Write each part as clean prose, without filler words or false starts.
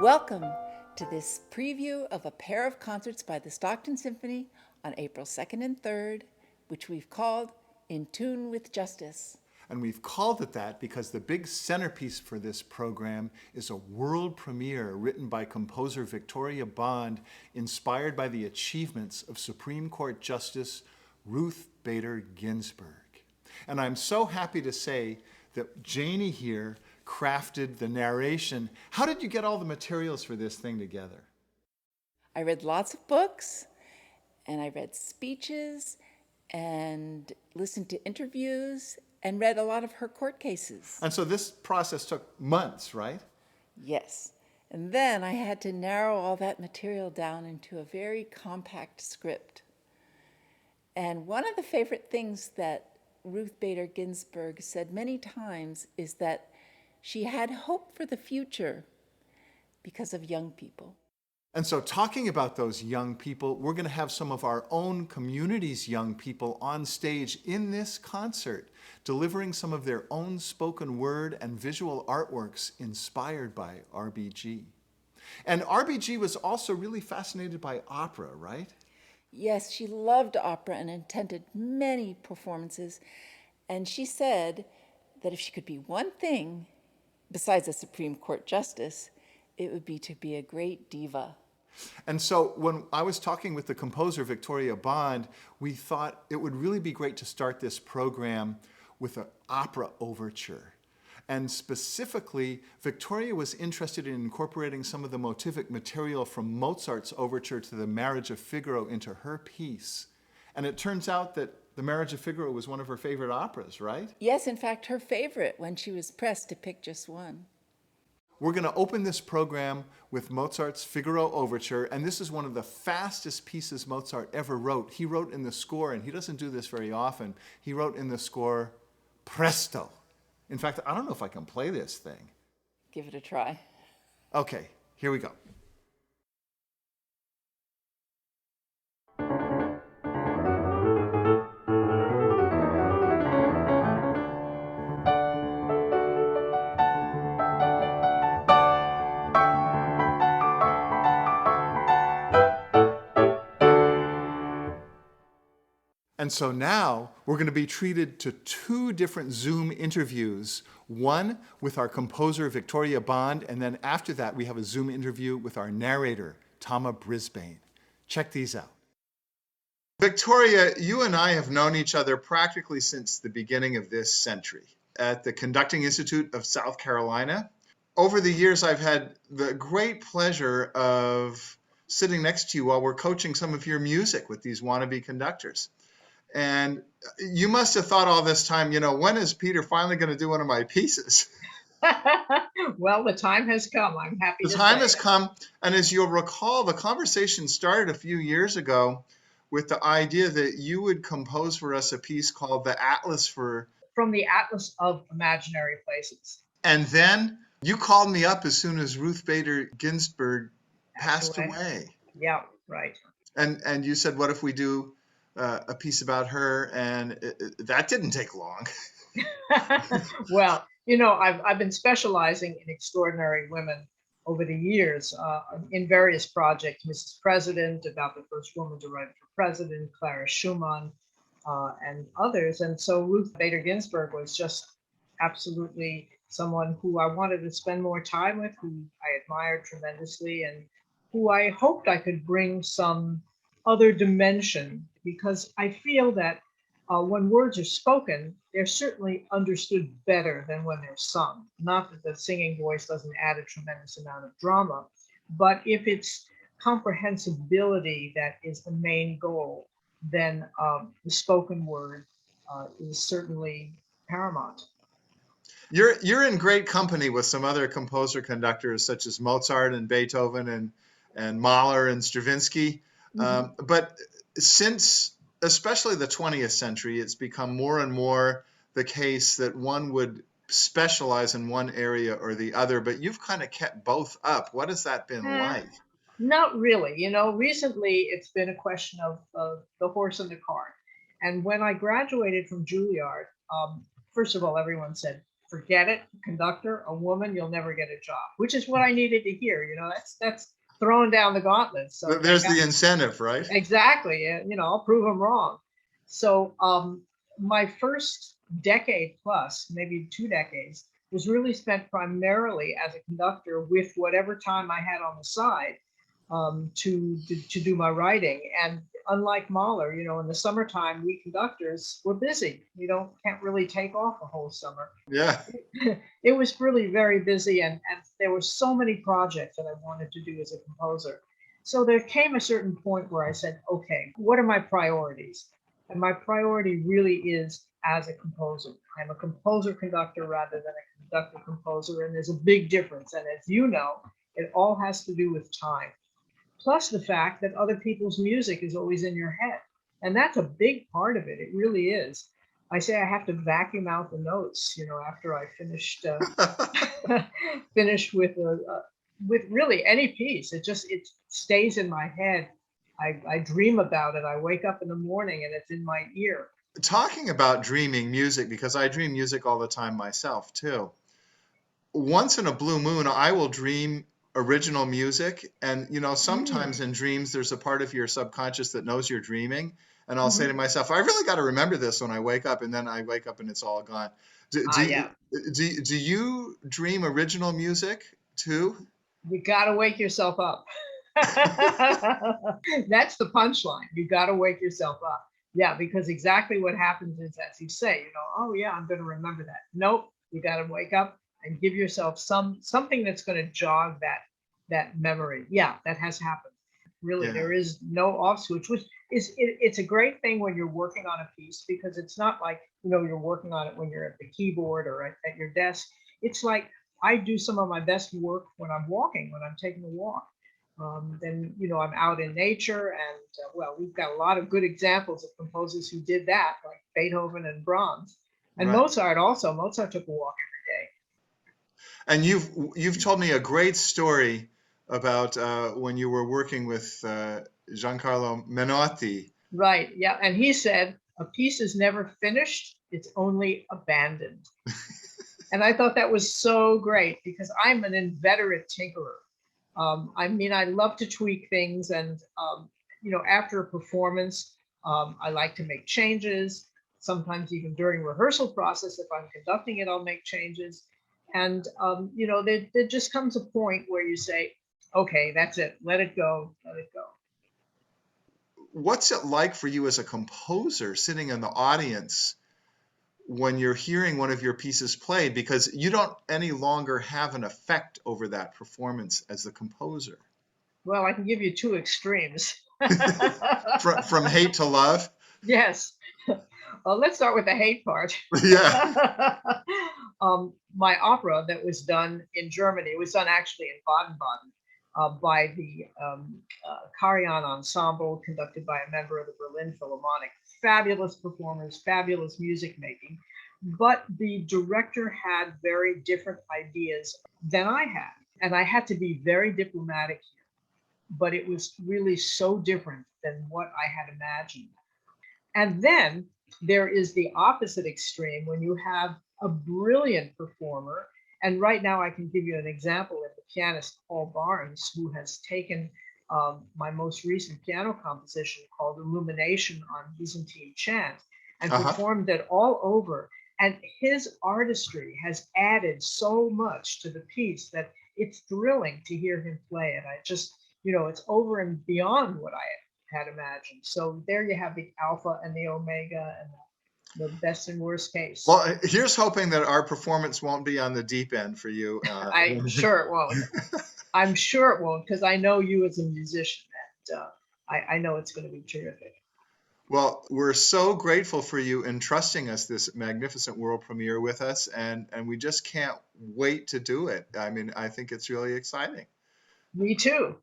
Welcome to this preview of a pair of concerts by the Stockton Symphony on April 2nd and 3rd, which we've called In Tune with Justice. And we've called it that because the big centerpiece for this program is a world premiere written by composer Victoria Bond, inspired by the achievements of Supreme Court Justice Ruth Bader Ginsburg. And I'm so happy to say that Janie here crafted the narration. How did you get all the materials for this thing together? I read lots of books, and I read speeches, and listened to interviews, and read a lot of her court cases. And so this process took months, right? Yes. And then I had to narrow all that material down into a very compact script. And one of the favorite things that Ruth Bader Ginsburg said many times is that she had hope for the future because of young people. And so talking about those young people, we're going to have some of our own community's young people on stage in this concert, delivering some of their own spoken word and visual artworks inspired by RBG. And RBG was also really fascinated by opera, right? Yes, she loved opera and attended many performances. And she said that if she could be one thing besides a Supreme Court justice, it would be to be a great diva. And so when I was talking with the composer Victoria Bond, we thought it would really be great to start this program with an opera overture. And specifically, Victoria was interested in incorporating some of the motivic material from Mozart's overture to the Marriage of Figaro into her piece. And it turns out that the Marriage of Figaro was one of her favorite operas, right? Yes, in fact, her favorite when she was pressed to pick just one. We're going to open this program with Mozart's Figaro Overture, and this is one of the fastest pieces Mozart ever wrote. He wrote in the score, and he doesn't do this very often, he wrote in the score, presto. In fact, I don't know if I can play this thing. Give it a try. Okay, here we go. And so now we're going to be treated to two different Zoom interviews, one with our composer Victoria Bond, and then after that we have a Zoom interview with our narrator, Tama Brisbane. Check these out. Victoria, you and I have known each other practically since the beginning of this century at the Conducting Institute of South Carolina. Over the years, I've had the great pleasure of sitting next to you while we're coaching some of your music with these wannabe conductors. And you must have thought all this time, when is Peter finally going to do one of my pieces? Well, the time has come. I'm happy to say The time has come. And as you'll recall, the conversation started a few years ago with the idea that you would compose for us a piece called The Atlas From the Atlas of Imaginary Places. And then you called me up as soon as Ruth Bader Ginsburg passed away. Yeah, right. And you said, what if we do a piece about her, and that didn't take long. Well, I've been specializing in extraordinary women over the years in various projects. Mrs. President, about the first woman to write for president, Clara Schumann, and others. And so Ruth Bader Ginsburg was just absolutely someone who I wanted to spend more time with, who I admired tremendously, and who I hoped I could bring some other dimension, because I feel that when words are spoken, they're certainly understood better than when they're sung. Not that the singing voice doesn't add a tremendous amount of drama, but if it's comprehensibility that is the main goal, then the spoken word is certainly paramount. You're in great company with some other composer conductors such as Mozart and Beethoven and Mahler and Stravinsky. Mm-hmm. But since especially the 20th century, it's become more and more the case that one would specialize in one area or the other, but you've kind of kept both up. What has that been like? Not really. Recently it's been a question of the horse and the cart. And when I graduated from Juilliard, first of all, everyone said, forget it, conductor, a woman, you'll never get a job, which is what I needed to hear. That's throwing down the gauntlet. So There's the incentive, right? exactly, I'll prove them wrong. So my first decade plus, maybe 2 decades, was really spent primarily as a conductor with whatever time I had on the side to do my writing. And unlike Mahler, in the summertime, we conductors were busy. Can't really take off a whole summer. Yeah. It was really very busy, and there were so many projects that I wanted to do as a composer. So there came a certain point where I said, okay, what are my priorities? And my priority really is as a composer. I'm a composer conductor rather than a conductor composer, and there's a big difference. And as you know, it all has to do with time. Plus the fact that other people's music is always in your head. And that's a big part of it. It really is. I say I have to vacuum out the notes, after I finished finished with really any piece. It stays in my head. I dream about it. I wake up in the morning and it's in my ear. Talking about dreaming music, because I dream music all the time myself too. Once in a blue moon, I will dream original music. And, sometimes in dreams, there's a part of your subconscious that knows you're dreaming. And I'll say to myself, I really got to remember this when I wake up. And then I wake up and it's all gone. Yeah. Do you dream original music too? You got to wake yourself up. That's the punchline. You got to wake yourself up. Yeah, because exactly what happens is, as you say, oh yeah, I'm going to remember that. Nope, you got to wake up and give yourself something that's going to jog that memory. Yeah, that has happened. Really, Yeah. there is no off switch, which it's a great thing when you're working on a piece, because it's not like you're working on it when you're at the keyboard or at your desk. It's like I do some of my best work when I'm walking, when I'm taking a walk. Then I'm out in nature, and well, we've got a lot of good examples of composers who did that, like Beethoven and Brahms, and Right. Mozart also. Mozart took a walk every And day. you've told me a great story about when you were working with Giancarlo Menotti. Right, yeah, and he said a piece is never finished; it's only abandoned. And I thought that was so great, because I'm an inveterate tinkerer. I love to tweak things, and after a performance, I like to make changes. Sometimes even during rehearsal process, if I'm conducting it, I'll make changes. And there just comes a point where you say, okay, that's it. Let it go. Let it go. What's it like for you as a composer sitting in the audience when you're hearing one of your pieces played, because you don't any longer have an effect over that performance as the composer? Well, I can give you two extremes. From hate to love? Yes. Well, let's start with the hate part. Yeah. My opera that was done in Germany, it was done actually in Baden-Baden by the Karajan Ensemble, conducted by a member of the Berlin Philharmonic. Fabulous performers, fabulous music making. But the director had very different ideas than I had. And I had to be very diplomatic here. But it was really so different than what I had imagined. And then there is the opposite extreme when you have a brilliant performer. And right now I can give you an example of the pianist Paul Barnes, who has taken my most recent piano composition called Illumination on Byzantine Chant and performed it all over. And his artistry has added so much to the piece that it's thrilling to hear him play it. I just, it's over and beyond what I had imagined. So there you have the alpha and the omega and the best and worst case. Well, here's hoping that our performance won't be on the deep end for you. I'm sure it won't. I'm sure it won't, because I know you as a musician, and I know it's going to be terrific. Well, we're so grateful for you entrusting us this magnificent world premiere with us, and we just can't wait to do it. I mean, I think it's really exciting. Me too.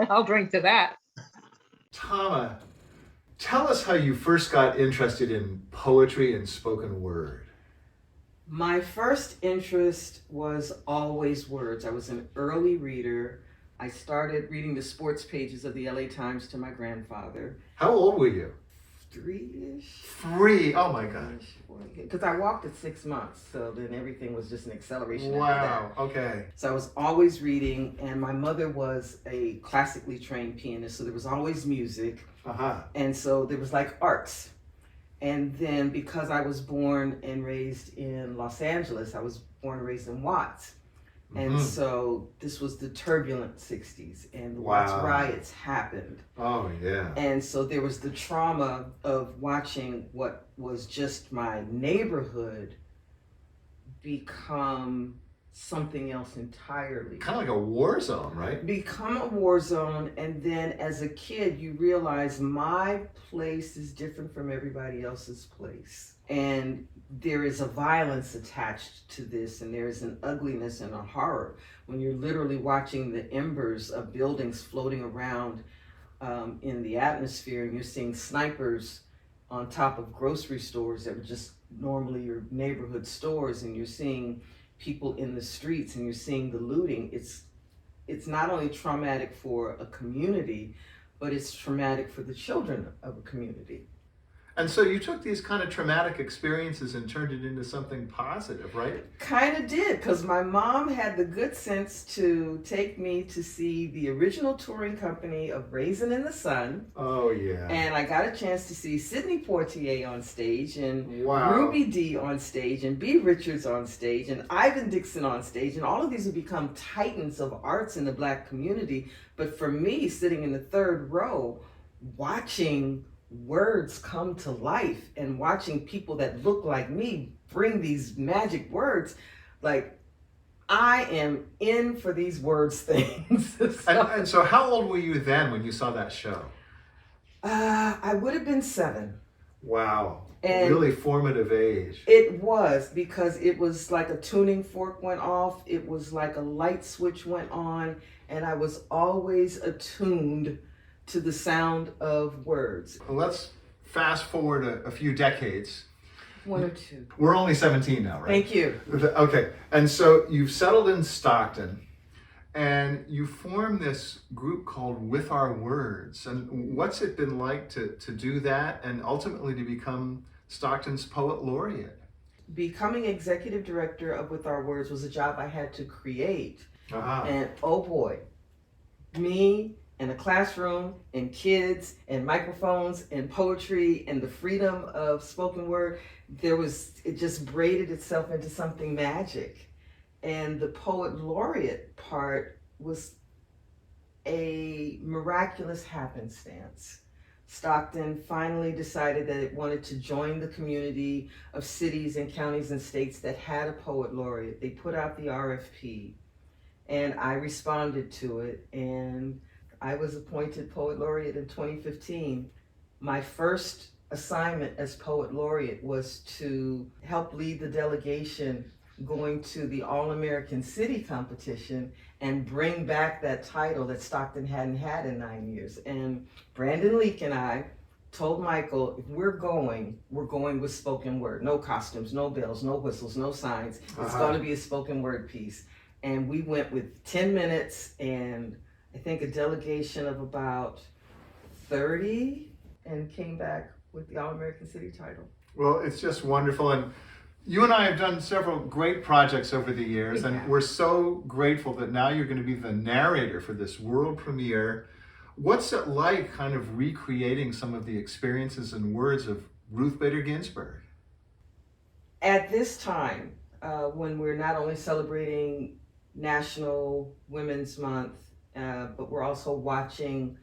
I'll drink to that. Tama, tell us how you first got interested in poetry and spoken word. My first interest was always words. I was an early reader. I started reading the sports pages of the LA Times to my grandfather. How old were you? 3-ish. Free. Oh my God. Because I walked at 6 months, so then everything was just an acceleration. After Wow. that. Okay. So I was always reading, and my mother was a classically trained pianist, so there was always music. And so there was like arts. And then because I was born and raised in Los Angeles, I was born and raised in Watts. And so this was the turbulent 60s, and the Watts riots happened. Oh, yeah. And so there was the trauma of watching what was just my neighborhood become something else entirely. Kind of like a war zone, right? Become a war zone, and then as a kid, you realize my place is different from everybody else's place. And there is a violence attached to this, and there is an ugliness and a horror when you're literally watching the embers of buildings floating around in the atmosphere, and you're seeing snipers on top of grocery stores that were just normally your neighborhood stores, and you're seeing people in the streets, and you're seeing the looting. It's not only traumatic for a community, but it's traumatic for the children of a community. And so you took these kind of traumatic experiences and turned it into something positive, right? Kind of did, because my mom had the good sense to take me to see the original touring company of Raisin in the Sun. Oh, yeah. And I got a chance to see Sidney Poitier on stage, and Wow. Ruby Dee on stage, and B. Richards on stage, and Ivan Dixon on stage. And all of these have become titans of arts in the Black community. But for me, sitting in the third row, watching words come to life and watching people that look like me bring these magic words, like, I am in for these words things. And so how old were you then when you saw that show? I would have been 7. Wow. And really formative age. It was, because it was like a tuning fork went off. It was like a light switch went on, and I was always attuned to the sound of words. Let's fast forward a few decades. 1 or 2. We're only 17 now, right? Thank you. Okay, and so you've settled in Stockton, and you formed this group called With Our Words. And what's it been like to do that and ultimately to become Stockton's Poet Laureate? Becoming executive director of With Our Words was a job I had to create. Uh-huh. And oh boy, me and a classroom and kids and microphones and poetry and the freedom of spoken word, it just braided itself into something magic. And the poet laureate part was a miraculous happenstance. Stockton finally decided that it wanted to join the community of cities and counties and states that had a poet laureate. They put out the RFP, and I responded to it, and I was appointed Poet Laureate in 2015. My first assignment as Poet Laureate was to help lead the delegation going to the All-American City competition and bring back that title that Stockton hadn't had in 9 years. And Brandon Leake and I told Michael, if we're going with spoken word. No costumes, no bells, no whistles, no signs. It's going to be a spoken word piece. And we went with 10 minutes and I think a delegation of about 30, and came back with the All-American City title. Well, it's just wonderful. And you and I have done several great projects over the years, and we're so grateful that now you're going to be the narrator for this world premiere. What's it like kind of recreating some of the experiences and words of Ruth Bader Ginsburg? At this time, when we're not only celebrating National Women's Month, but we're also watching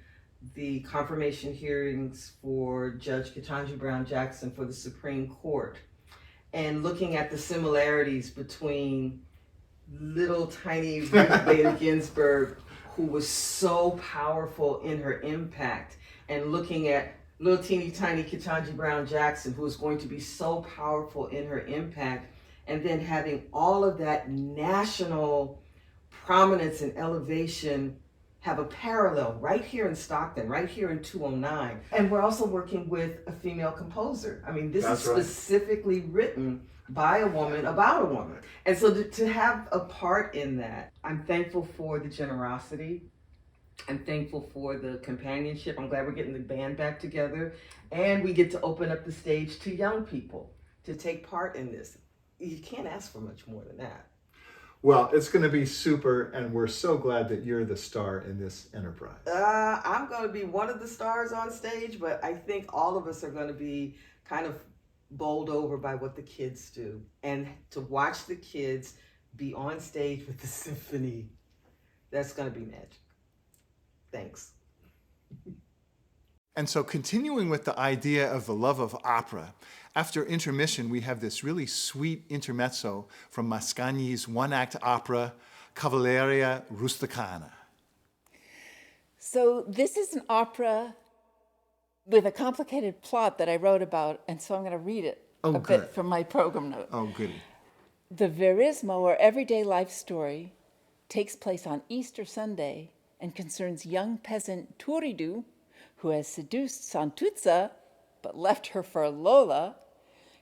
the confirmation hearings for Judge Ketanji Brown Jackson for the Supreme Court, and looking at the similarities between little tiny Ruth Bader Ginsburg, who was so powerful in her impact, and looking at little teeny tiny Ketanji Brown Jackson, who is going to be so powerful in her impact, and then having all of that national prominence and elevation have a parallel right here in Stockton, right here in 209. And we're also working with a female composer. I mean, this is specifically written by a woman about a woman. And so to have a part in that, I'm thankful for the generosity I'm thankful for the companionship. I'm glad we're getting the band back together. And we get to open up the stage to young people to take part in this. You can't ask for much more than that. Well, it's going to be super, and we're so glad that you're the star in this enterprise. I'm going to be one of the stars on stage, but I think all of us are going to be kind of bowled over by what the kids do. And to watch the kids be on stage with the symphony, that's going to be magic. Thanks. And so, continuing with the idea of the love of opera, after intermission, we have this really sweet intermezzo from Mascagni's one-act opera, Cavalleria Rusticana. So this is an opera with a complicated plot that I wrote about, and so I'm going to read it Oh, a good. bit from my program note. Oh, goody. The verismo, or everyday life story, takes place on Easter Sunday and concerns young peasant Turidu, who has seduced Santuzza but left her for Lola,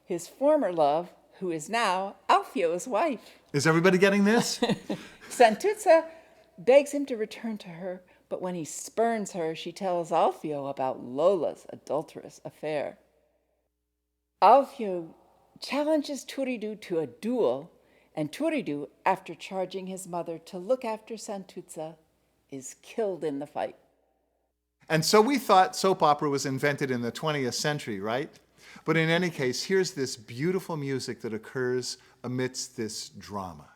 his former love, who is now Alfio's wife. Is everybody getting this? Santuzza begs him to return to her, but when he spurns her, she tells Alfio about Lola's adulterous affair. Alfio challenges Turidu to a duel, and Turidu, after charging his mother to look after Santuzza, is killed in the fight. And so we thought soap opera was invented in the 20th century, right? But in any case, here's this beautiful music that occurs amidst this drama.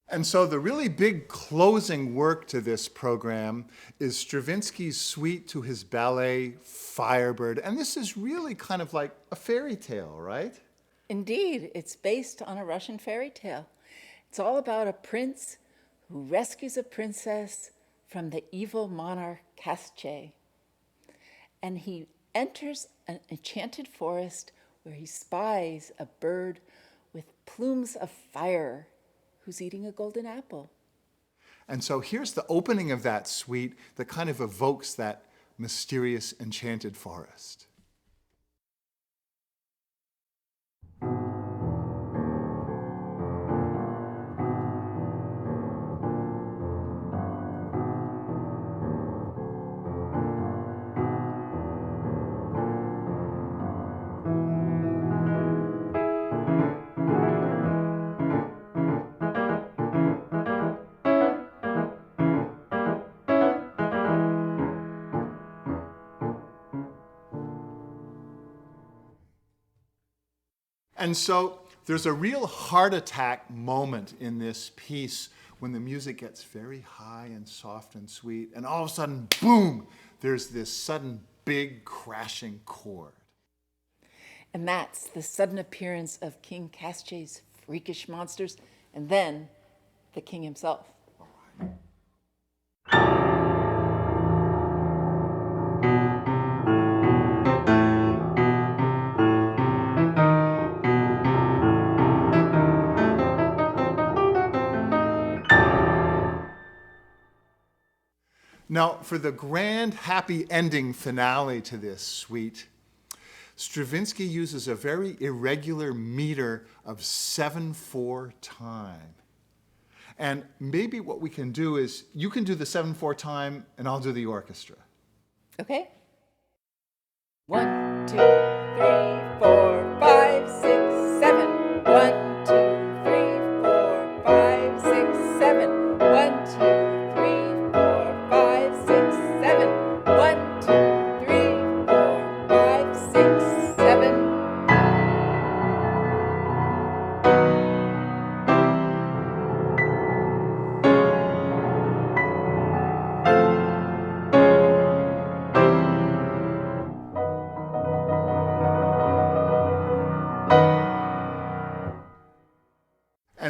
And so the really big closing work to this program is Stravinsky's suite to his ballet Firebird. And this is really kind of like a fairy tale, right? Indeed, it's based on a Russian fairy tale. It's all about a prince who rescues a princess from the evil monarch Kasche. And he enters an enchanted forest where he spies a bird with plumes of fire who's eating a golden apple. And so here's the opening of that suite that kind of evokes that mysterious enchanted forest. And so there's a real heart attack moment in this piece when the music gets very high and soft and sweet, and all of a sudden, boom, there's this sudden big crashing chord. And that's the sudden appearance of King Kasche's freakish monsters, and then the king himself. Now, for the grand, happy ending finale to this suite, Stravinsky uses a very irregular meter of 7/4 time. And maybe what we can do is, you can do the 7/4 time, and I'll do the orchestra. Okay? 1, 2, 3, 4, 5, 6, 7. 1, 2, 3, 4, 5. 6, 7.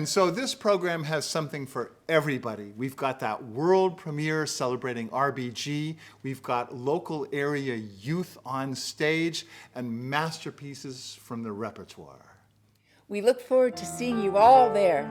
And so this program has something for everybody. We've got that world premiere celebrating RBG. We've got local area youth on stage and masterpieces from the repertoire. We look forward to seeing you all there.